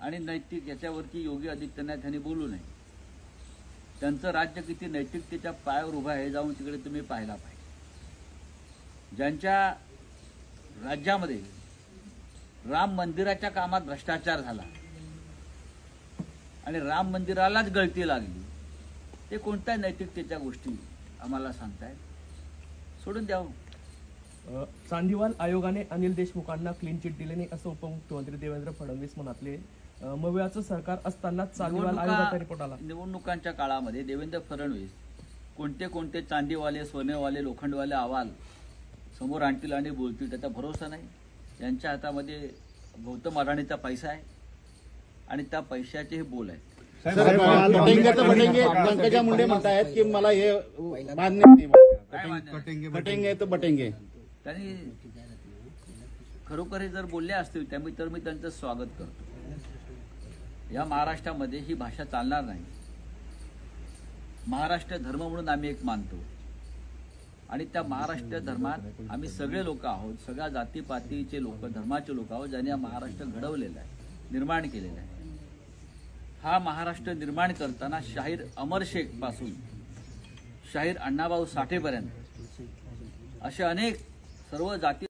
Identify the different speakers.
Speaker 1: आणि नैतिक याच्यावरती योगी आदित्यनाथ यांनी बोलू नये. त्यांचं राज्य किती नैतिकतेच्या पायावर उभं आहे जाऊन तिकडे तुम्ही पाहायला पाहिजे. ज्यांच्या राज्यामध्ये राम मंदिराच्या कामात भ्रष्टाचार झाला आणि राम मंदिरालाच गळती लागली, ते कोणत्या नैतिकतेच्या गोष्टी आम्हाला सांगतायत? सोडून द्यावं.
Speaker 2: चांदीवाल आयोगाने अनिल देशमुखांना क्लीन चिट दिले नाही असं उपमुख्यमंत्री देवेंद्र फडणवीस म्हणाले. मवियाचं सरकार असताना चांदीवाल आयोगाचा रिपोर्ट आला.
Speaker 1: निवडणुकांच्या काळामध्ये देवेंद्र फडणवीस कोणते कोणते चांदीवाले, सोनेवाले, लोखंडवाले अहवाल समोर आणतील आणि बोलतील त्याचा भरोसा नाही. यांच्या हातामध्ये गौतम अडाणीचा पैसा आहे आणि त्या पैशाचे हे बोल आहेत.
Speaker 3: पंकजा मुंडे म्हणतायत की मला हे मान्य नाही, बटेंगे तर बटेंगे.
Speaker 1: त्यांनी खरोखर जर बोलले असतील त्यामुळे तर मी त्यांचं स्वागत करतो. या महाराष्ट्रामध्ये ही भाषा चालणार नाही. महाराष्ट्र धर्म म्हणून आम्ही एक मानतो आणि त्या महाराष्ट्र धर्मात आम्ही सगळे लोक आहोत, सगळ्या जातीपातीचे लोक, धर्माचे लोक आहोत, ज्यांनी हा महाराष्ट्र घडवलेला आहे, निर्माण केलेला आहे. हा महाराष्ट्र निर्माण करताना शाहीर अमर शेख पासून शाहीर अण्णाभाऊ साठेपर्यंत असे अनेक सर्व जाती